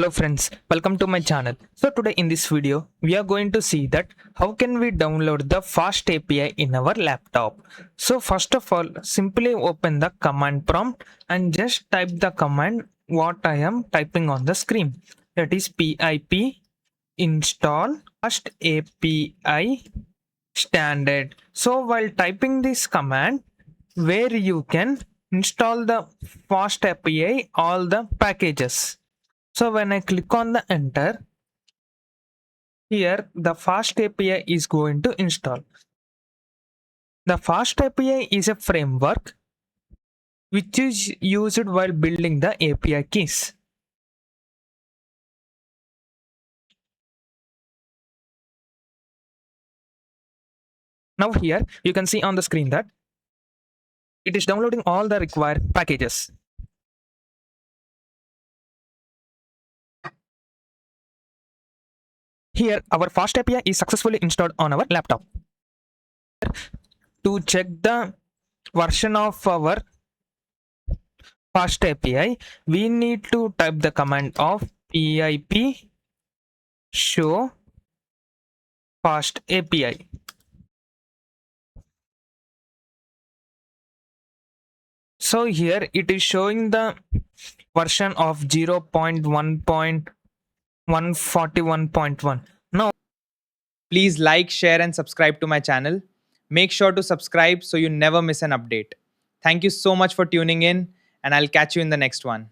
Hello friends, welcome to my channel. So today in this video, we are going to see that how can we download the FastAPI in our laptop. So first of all, simply open the command prompt and just type the command what I am typing on the screen. That is pip install FastAPI standard. So while typing this command, where you can install the FastAPI all the packages. So when I click on the enter, here the FastAPI is going to install. The FastAPI is a framework which is used while building the API keys. Now here you can see on the screen that it is downloading all the required packages. Here our FastAPI is successfully installed on our laptop. To check the version of our FastAPI, we need to type the command of pip show FastAPI. So here it is showing the version of 0.1.141.1. Now Please like, share, and subscribe to my channel. Make sure to subscribe so you never miss an update. Thank you so much for tuning in, and I'll catch you in the next one.